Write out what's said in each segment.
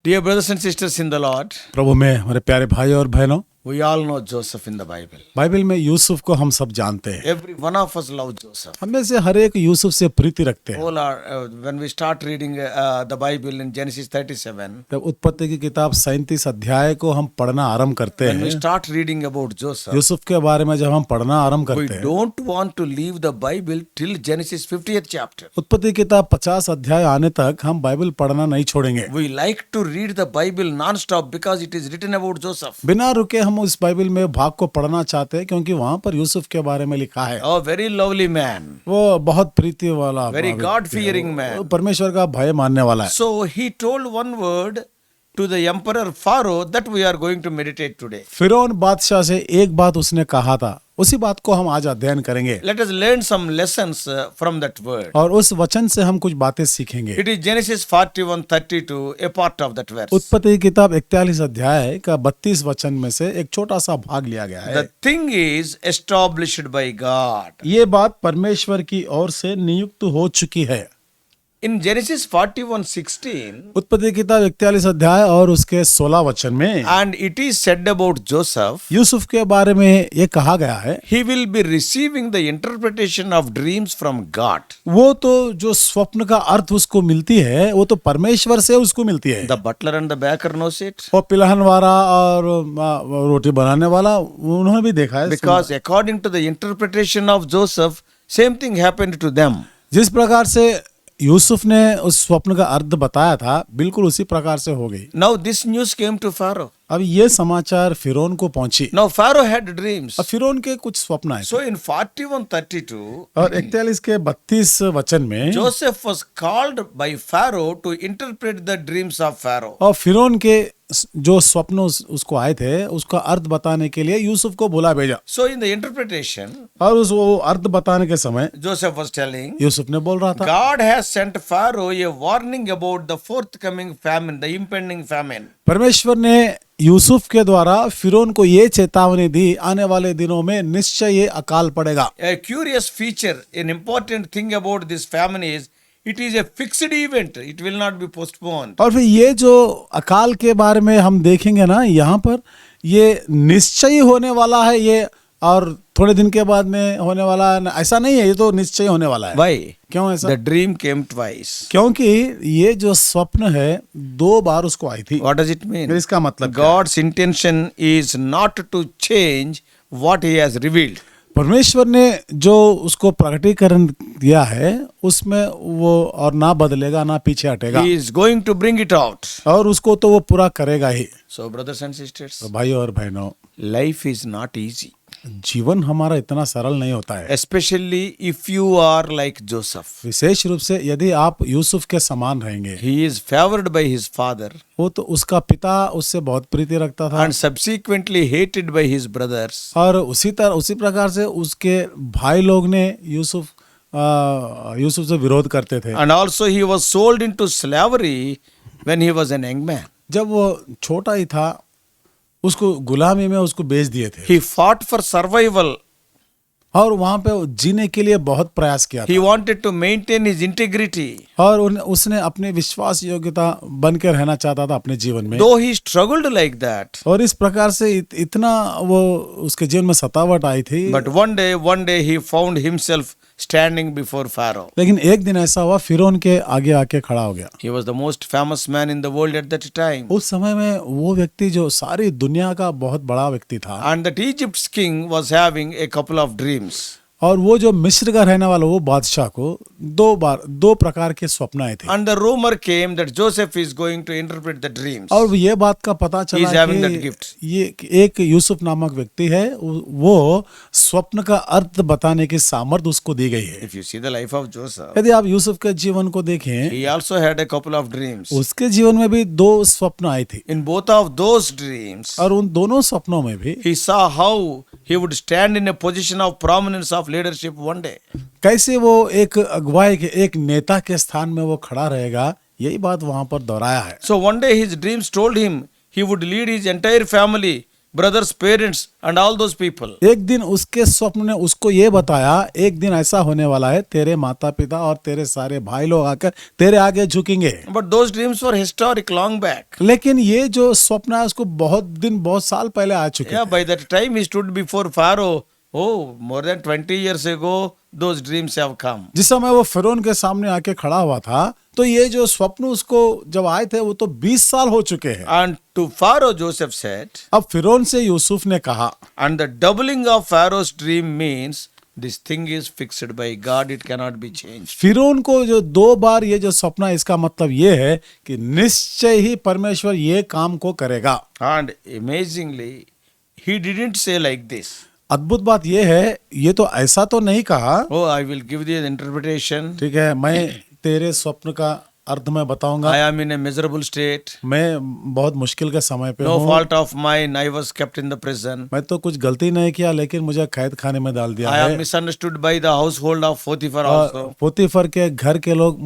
Dear brothers and sisters in the Lord, प्रभु में हमारे प्यारे भाई और बहनों, we all know Joseph in the Bible. Bible में यूसुफ को हम सब जानते हैं। Every one of us love Joseph. हमें से हर एक यूसुफ से प्रीति रखते हैं। All are, when we start reading the Bible in Genesis 37, जब उत्पत्ति की किताब 37 अध्याय को हम पढ़ना आरंभ करते when we हैं, start reading about Joseph, Yusuf के बारे में जब हम पढ़ना आरंभ we करते हैं, don't want to leave the Bible till Genesis 50th chapter. उत्पत्ति की किताब 50 अध्याय आने तक हम बाइबल पढ़ना नहीं छोड़ेंगे। We like to read the Bible non-stop because it is written about Joseph. बिना रुके हम उस बाइबल में भाग को पढ़ना चाहते हैं क्योंकि वहाँ पर यूसुफ के बारे में लिखा है। Oh, very lovely man. वो बहुत प्रीति वाला, Very God-fearing man. वो परमेश्वर का भय मानने वाला है। So he told one word to the emperor Pharaoh that we are going to meditate today. फिरौन बादशाह से एक बात उसने कहा था, उसी बात को हम आज अध्ययन करेंगे Let us learn some lessons from that word. और उस वचन से हम कुछ बातें सीखेंगे। It is Genesis 41:32, a part of that verse. उत्पत्ति की किताब 41 अध्याय का 32 वचन में से एक छोटा सा भाग लिया गया है। The thing is established by God. ये बात परमेश्वर की ओर से नियुक्त हो चुकी है। In Genesis 41:16, उत्पत्ति की किताब 41 अध्याय और उसके 16 वचन में and it is said about Joseph, Yusuf के बारे में ये कहा गया है, he will be receiving the interpretation of dreams from God. वो तो जो स्वप्न का अर्थ उसको मिलती है वो तो परमेश्वर से उसको मिलती है। The butler and the baker knows it. और पिलहन वाला और रोटी बनाने वाला उन्होंने भी देखा है। Because according to the interpretation of Joseph, same thing happened to them. जिस प्रकार से यूसुफ ने उस स्वप्न का अर्थ बताया था बिल्कुल उसी प्रकार से हो गई। Now this news came to Pharaoh. अब ये समाचार फिरौन को पहुंची। Now Pharaoh had dreams. अब फिरौन के कुछ स्वप्न आए So in 41:32, और 41 के 32 वचन में Joseph was called by Pharaoh to interpret the dreams of Pharaoh. और फिरौन के जो स्वप्न उसको आए थे उसका अर्थ बताने के लिए यूसुफ को बुला भेजा। So in the interpretation, और उस वो अर्थ बताने के समय Joseph was telling, यूसुफ ने बोल रहा था, God has sent Pharaoh a warning about the forthcoming famine, the impending famine. परमेश्वर ने यूसुफ के द्वारा फिरौन को ये चेतावनी दी आने वाले दिनों में निश्चय ये अकाल पड़ेगा। A curious feature, an important thing about this famine is it is a fixed event. It will not be postponed. और फिर ये जो अकाल के बारे में हम देखेंगे ना, यहाँ पर ये निश्चय होने वाला है ये, और थोड़े दिन के बाद में होने वाला है, ऐसा नहीं है, ये तो निश्चय होने वाला है। Why? क्यों ऐसा? The dream came twice. क्योंकि ये जो स्वप्न है 2 बार उसको आई थी। What does it mean? इसका मतलब क्या है? God's intention is not to change what He has revealed. परमेश्वर ने जो उसको प्रकटीकरण दिया है उसमें वो और ना बदलेगा ना पीछे हटेगा, He is going to bring it out. और उसको तो वो पूरा करेगा ही। So brothers and sisters, तो भाई और बहनों, life is not easy. जीवन हमारा इतना सरल नहीं होता है, Especially if you are like Joseph. विशेष रूप से यदि आप यूसुफ के समान रहेंगे। He is favored by his father वो तो उसका पिता उससे बहुत प्रीति रखता था and subsequently hated by his brothers. और उसी प्रकार से उसके भाई लोग ने यूसुफ से विरोध करते थे। And also he was sold into slavery when he was an young man. जब वो छोटा ही था उसको गुलामी में उसको बेच दिए थे। He fought for survival. और वहां पे जीने के लिए बहुत प्रयास किया He था wanted to maintain his integrity. और उसने अपने विश्वास योग्यता बन के रहना चाहता था अपने जीवन में। Though he struggled like that. और इस प्रकार से इतना वो उसके जीवन में सतावट आई थी। But one day he found himself standing before Pharaoh. लेकिन एक दिन ऐसा हुआ फिरौन के आगे आके खड़ा हो गया। He was the most famous man in the world at that time. उस समय में वो व्यक्ति जो सारी दुनिया का बहुत बड़ा व्यक्ति था, And that Egypt's king was having a couple of dreams. और वो जो मिस्र का रहने वाला वो बादशाह को 2 प्रकार के स्वप्न आए थे। And the rumor came that Joseph is going to interpret the dreams. और ये बात का पता He is चला having that कि gift. ये एक यूसुफ नामक व्यक्ति है, वो स्वप्न का अर्थ बताने की सामर्थ्य उसको दी गई है। If you see the life of Joseph, यदि आप यूसुफ के जीवन को देखें, he also had a couple of dreams. उसके जीवन में भी 2 स्वप्न आए थे In both of those dreams, और उन दोनों सपनों में भी he saw how he would stand in a position of prominence of leadership one day. कैसे वो एक अगुवाई के एक नेता के स्थान में वो खड़ा रहेगा, यही बात वहां पर दोहराया है। So one day his dreams told him he would lead his entire family brothers, parents, and all those people. एक दिन उसके स्वप्न ने उसको ये बताया, एक दिन ऐसा होने वाला है, तेरे माता पिता और तेरे सारे भाई लोग आकर तेरे आगे झुकेंगे। But those dreams were historic long back. लेकिन ये जो स्वप्न है उसको बहुत साल पहले आ चुके Yeah, हैं। by that time he stood before Pharaoh. Oh, more than 20 years ago, those dreams have come. जिस समय वो फिरौन के सामने आके खड़ा हुआ था, तो ये जो स्वप्न उसको जब आए थे वो तो 20 साल हो चुके हैं। And to Pharaoh, Joseph said, अब फिरौन से यूसुफ ने कहा, and the doubling of Pharaoh's dream means this thing is fixed by God, it cannot be changed. फिरौन को जो 2 बार ये जो सपना है, इसका मतलब ये है कि निश्चय ही परमेश्वर ये काम को करेगा। And amazingly, he didn't say like this. अद्भुत बात ये है, ये तो ऐसा तो नहीं कहा, Oh, I will give thee the interpretation. ठीक है, मैं तेरे स्वप्न का अर्थ मैं बताऊंगा, I am in a miserable state. मैं बहुत मुश्किल के समय पे No हूँ, fault of mine, I was kept in the prison. मैं तो कुछ गलती नहीं किया लेकिन मुझे कैद खाने में डाल दिया I am है। misunderstood by the household of Potiphar और also. पोतीफर के घर के लोग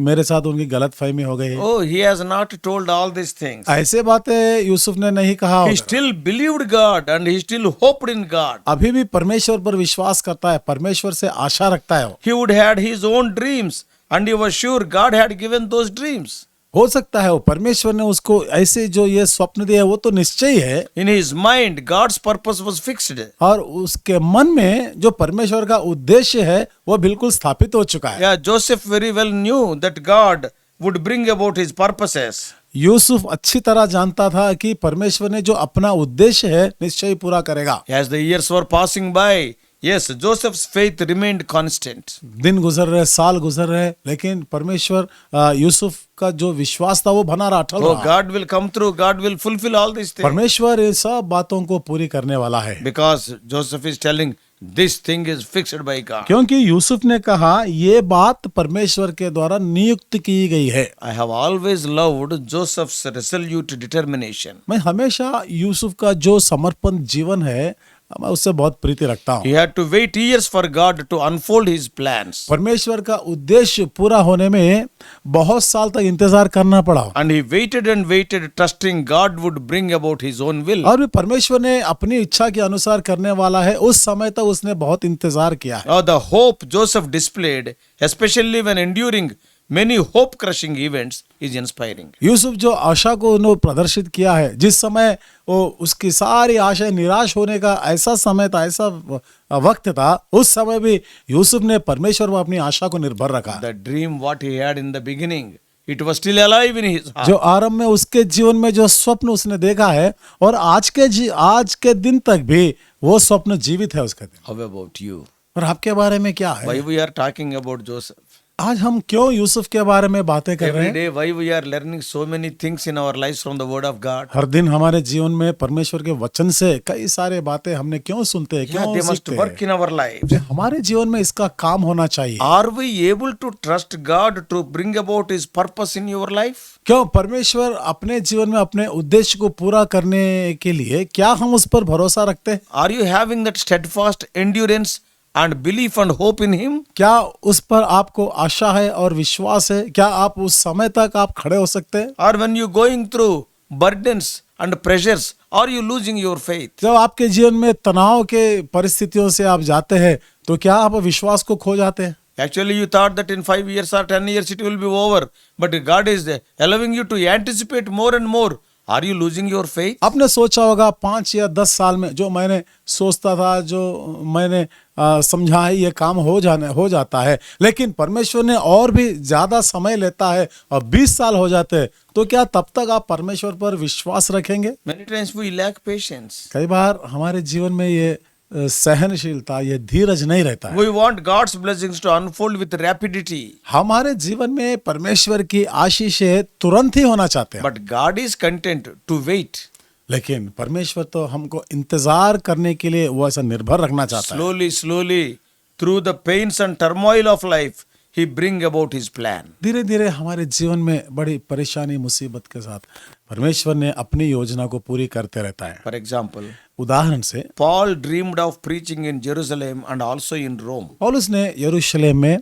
मेरे साथ उनकी गलत फहमी हो गई है। Oh, he has not told all these things. ऐसे बातें यूसुफ ने नहीं कहा He होगा। still believed God and he still hoped in God. अभी भी परमेश्वर पर विश्वास करता है, परमेश्वर से आशा रखता है वो। He would had his own dreams and he was sure God had given those dreams. हो सकता है वो परमेश्वर ने उसको ऐसे जो ये स्वप्न दिया वो तो निश्चय है, In his mind, God's purpose was fixed. और उसके मन में जो परमेश्वर का उद्देश्य है वो बिल्कुल स्थापित हो चुका है। Yeah, Joseph very well knew that God would bring about his purposes. Yusuf अच्छी तरह जानता था कि परमेश्वर ने जो अपना उद्देश्य है निश्चय पूरा करेगा। As the years were passing by, yes, Joseph's faith remained constant. दिन गुजर रहे, साल गुजर रहे, लेकिन परमेश्वर यूसुफ का जो विश्वास था वो बना रहा, अटल Oh, रहा। God will come through, God will fulfill all these things. परमेश्वर इन सब बातों को पूरी करने वाला है, Because Joseph is telling, this thing is fixed by God. क्योंकि यूसुफ ने कहा ये बात परमेश्वर के द्वारा नियुक्त की गई है। I have always loved Joseph's resolute determination. मैं हमेशा यूसुफ का जो समर्पण जीवन है मैं उससे बहुत प्रीति रखता He हूँ। had to wait years for God to unfold his plans. परमेश्वर का उद्देश्य पूरा होने में बहुत साल तक इंतजार करना पड़ा, And he waited and waited, trusting God would bring about his own will. और भी परमेश्वर ने अपनी इच्छा के अनुसार करने वाला है, उस समय तक उसने बहुत इंतजार किया है। Now, the hope Joseph displayed, especially when enduring many hope crushing events, is inspiring. Yusuf जो आशा को उन्होंने प्रदर्शित किया है, जिस समय वो उसकी सारी आशाएं निराश होने का ऐसा समय था, ऐसा वक्त था, उस समय भी यूसुफ ने परमेश्वर पर अपनी आशा को निर्भर रखा। The dream what he had in the beginning, it was still alive in his heart. जो आरंभ में उसके जीवन में जो स्वप्न उसने देखा है, और आज के दिन तक भी वो स्वप्न जीवित है उसका दिन। How about you? और आपके बारे में क्या है? Why we are talking about Joseph? आज हम क्यों यूसुफ के बारे में बातें कर रहे Every हैं? day, why we are learning so many things in our lives from the Word of God? हर दिन हमारे जीवन में परमेश्वर के वचन से कई सारे बातें हमने क्यों सुनते हैं, Yeah, क्यों they must सीखते work हैं? in our lives. हमारे जीवन में इसका काम होना चाहिए। Are we able to trust God to bring about His purpose in your life? क्यों परमेश्वर अपने जीवन में अपने उद्देश्य को पूरा करने के लिए क्या हम उस पर भरोसा रखते हैं? Are you having that steadfast endurance and belief and hope in Him? क्या उस पर आपको आशा है और विश्वास है? क्या आप उस समय तक आप खड़े हो सकते हैं? Or when you going through burdens and pressures, are you losing your faith? जब आपके जीवन में तनाव के परिस्थितियों से आप जाते हैं तो क्या आप विश्वास को खो जाते हैं? Actually, you thought that in 5 years or 10 years it will be over, but God is allowing you to anticipate more and more. Are you losing your faith? आपने सोचा होगा 5 या 10 साल में जो मैंने सोचता था, जो मैंने समझा है ये काम हो जाता है, लेकिन परमेश्वर ने और भी ज्यादा समय लेता है और 20 साल हो जाते हैं, तो क्या तब तक आप परमेश्वर पर विश्वास रखेंगे? Many times we lack patience. कई बार हमारे जीवन में ये सहनशीलता, ये धीरज नहीं रहता है। We want God's blessings to unfold with rapidity. हमारे जीवन में परमेश्वर की आशीषें तुरंत ही होना चाहते हैं, But God is content to wait. लेकिन परमेश्वर तो हमको इंतजार करने के लिए वो ऐसा निर्भर रखना चाहता है। Slowly, slowly, through the pains and turmoil of life, he bring about his plan. धीरे धीरे हमारे जीवन में बड़ी परेशानी मुसीबत के साथ परमेश्वर ने अपनी योजना को पूरी करते रहता है। For example, उदाहरण से Paul dreamed of preaching in Jerusalem and also in Rome. पौलुस ने यरूशलेम में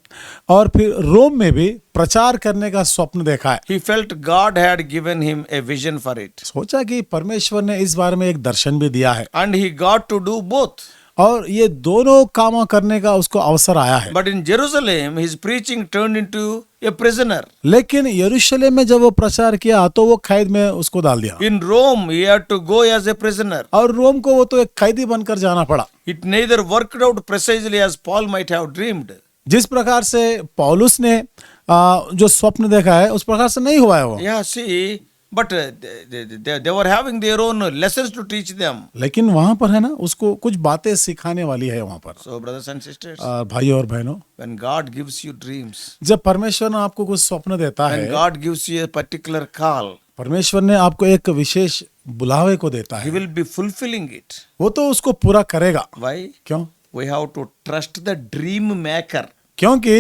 और फिर रोम में भी प्रचार करने का स्वप्न देखा है। He felt God had given him a vision for it. सोचा कि परमेश्वर ने इस बारे में एक दर्शन भी दिया है And he got to do both. और ये दोनों कामों करने का उसको अवसर आया है। But in Jerusalem, his preaching turned into a prisoner. लेकिन यरूशलेम में जब वो प्रचार किया तो वो कैद में उसको डाल दिया In Rome, he had to go as a prisoner. और रोम को वो तो एक कैदी बनकर जाना पड़ा। It neither worked out precisely as Paul might have dreamed. जिस प्रकार से पौलुस ने जो स्वप्न देखा है उस प्रकार से नहीं हुआ है वो। Yeah, see, but they were having their own lessons to teach them. लेकिन वहां पर है ना उसको कुछ बातें सिखाने वाली है वहां पर। So, brothers and sisters, भाइयों और बहनों, when God gives you dreams, जब परमेश्वर ने आपको कुछ स्वप्न देता when है, God gives you a particular call, परमेश्वर ने आपको एक विशेष बुलावे को देता He है, will be fulfilling it. वो तो उसको पूरा करेगा। Why? क्यों? We have to trust the dream maker. क्योंकि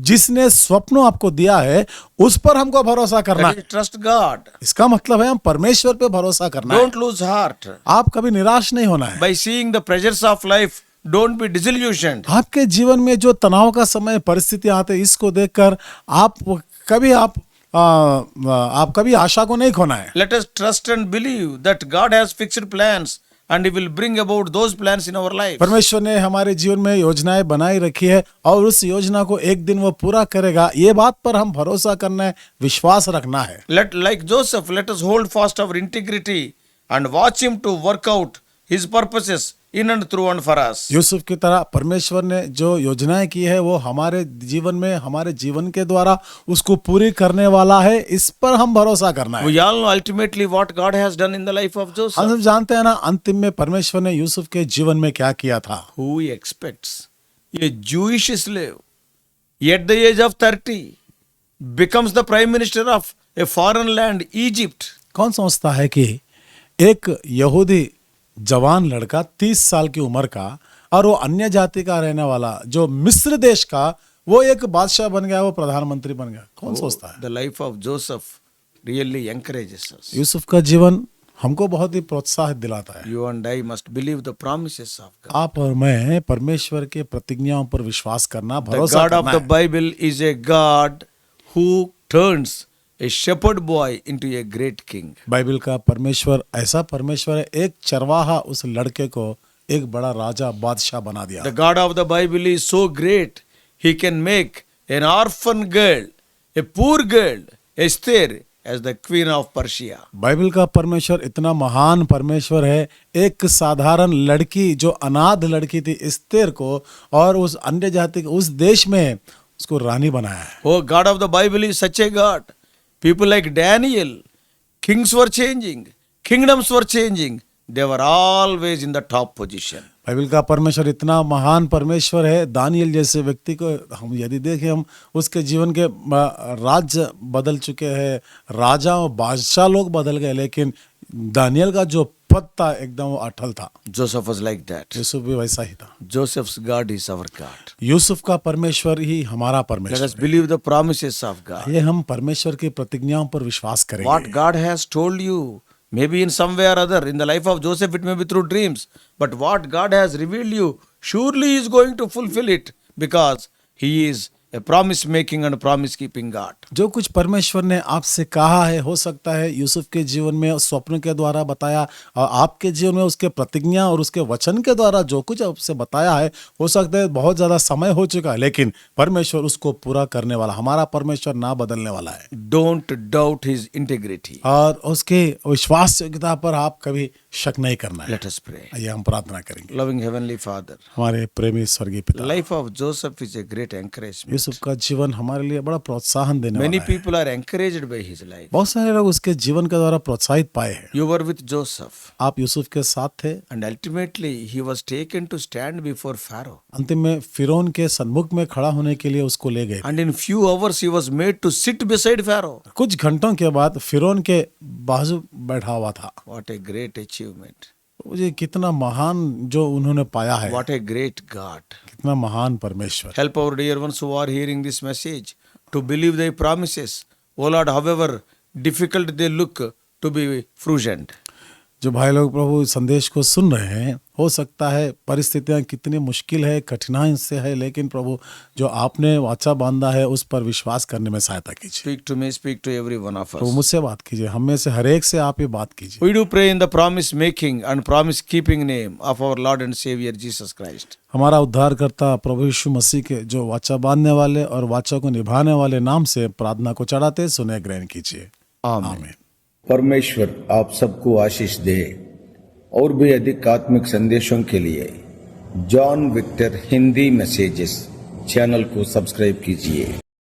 जिसने स्वप्न आपको दिया है उस पर हमको भरोसा करना That है। is, trust God. इसका मतलब है हम परमेश्वर पे भरोसा करना है। Don't lose heart. आप कभी निराश नहीं होना है। By seeing the pressures of life, don't be disillusioned. आपके जीवन में जो तनाव का समय परिस्थिति आते हैं इसको देखकर आप कभी आशा को नहीं खोना है। Let us trust and believe that God has fixed plans and He will bring about those plans in our life. परमेश्वर ने हमारे जीवन में योजनाएं बनाई रखी है और उस योजना को एक दिन वो पूरा करेगा। ये बात पर हम भरोसा करना है, विश्वास रखना है। Like Joseph, let us hold fast our integrity and watch Him to work out His purposes in and through and for us. Yusuf की तरह परमेश्वर ने जो योजनाएं की है वो हमारे जीवन में हमारे जीवन के द्वारा उसको पूरी करने वाला है। इस पर हम भरोसा करना है। We all know ultimately what God has done in the life of हम Joseph. सब जानते हैं ना अंतिम में परमेश्वर ने यूसुफ के जीवन में क्या किया था। Who expects a Jewish slave at the age of 30 becomes the prime minister of a foreign land, Egypt? कौन सोचता है कि एक यहूदी जवान लड़का 30 साल की उम्र का और वो अन्य जाति का रहने वाला जो मिस्र देश का वो एक बादशाह बन गया, वो प्रधानमंत्री बन गया? कौन सोचता है? The life of Joseph really encourages us. Yusuf का जीवन हमको बहुत ही प्रोत्साहित दिलाता है। You and I must believe the promises of God. आप और मैं परमेश्वर के प्रतिज्ञाओं पर विश्वास करना, The भरोसा God of करना the है। Bible is a God who turns a shepherd boy into a great king. Bible का परमेश्वर ऐसा परमेश्वर है, एक चरवाहा उस लड़के को एक बड़ा राजा बादशाह बना दिया। The God of the Bible is so great, He can make an orphan girl, a poor girl, Esther, as the queen of Persia. Bible का परमेश्वर इतना महान परमेश्वर है, एक साधारण लड़की जो अनाथ लड़की थी एस्तेर को और उस अन्य जाति के उस देश में उसको रानी बनाया है। Oh, God of the Bible is such a God. People like Daniel, kings were changing, kingdoms were changing. They were always in the top position. Bible का परमेश्वर इतना महान परमेश्वर है, दानियल जैसे व्यक्ति को हम यदि देखें हम उसके जीवन के राज्य बदल चुके हैं, राजा और बादशाह लोग बदल गए, लेकिन दानियल का जो पद था एकदम वो अटल था। Joseph was like that. Yusuf भी वैसा ही था। Joseph's God is our God. Yusuf का परमेश्वर ही हमारा Let us परमेश्वर है। believe the promises of God. ये हम परमेश्वर की प्रतिज्ञाओं पर विश्वास What करेंगे। God has told you, maybe in some way or other, in the life of Joseph, it may be through dreams, but what God has revealed you, surely He is going to fulfill it because He is a promise making and promise keeping God. जो कुछ परमेश्वर ने आपसे कहा है, हो सकता है यूसुफ के जीवन में स्वप्न के द्वारा बताया और आपके जीवन में उसके प्रतिज्ञा और उसके वचन के द्वारा जो कुछ आपसे बताया है, हो सकता है बहुत ज्यादा समय हो चुका है, लेकिन परमेश्वर उसको पूरा करने वाला, हमारा परमेश्वर ना बदलने वाला है। Don't doubt His integrity. और उसके विश्वास योग्यता पर आप कभी शक नहीं करना है। Let us pray. आइए हम प्रार्थना करेंगे। Loving Heavenly Father, हमारे प्रेमी स्वर्गीय the पिता, life of Joseph is a great encouragement. Yusuf का जीवन हमारे लिए बड़ा प्रोत्साहन देने Many वाला है। people are encouraged by his life. बहुत सारे लोग उसके जीवन के द्वारा प्रोत्साहित पाए हैं। You were with Joseph, आप यूसुफ के साथ थे, and ultimately he was taken to stand before Pharaoh. अंतिम में फिरौन के सन्मुख में खड़ा होने के लिए उसको ले गए। And in few hours he was made to sit beside Pharaoh. कुछ घंटों के बाद फिरौन के बाजू बैठा हुआ था। What a great achievement. मुझे कितना महान जो उन्होंने पाया है, What a great God. कितना महान परमेश्वर। Help our dear ones who are hearing this message to believe their promises. O Lord, however difficult they look to be fruition. जो भाई लोग प्रभु संदेश को सुन रहे हैं, हो सकता है परिस्थितियां कितनी मुश्किल है, कठिनाई से है, लेकिन प्रभु जो आपने वाचा बांधा है उस पर विश्वास करने में सहायता कीजिए। Speak to me, speak to every one of Prabhu us. मुझसे बात कीजिए, हम में से हर एक से आप ये बात कीजिए। We do pray in the promise making and promise keeping name of our Lord and Savior Jesus Christ. हमारा उद्धारकर्ता प्रभु यीशु मसीह के जो वाचा बांधने वाले और वाचा को निभाने वाले नाम से प्रार्थना को चढ़ाते सुने ग्रहण कीजिए। Amen. आमीन। परमेश्वर आप सबको आशीष दे। और भी अधिक आत्मिक संदेशों के लिए John Victor Hindi messages channel को सब्सक्राइब कीजिए।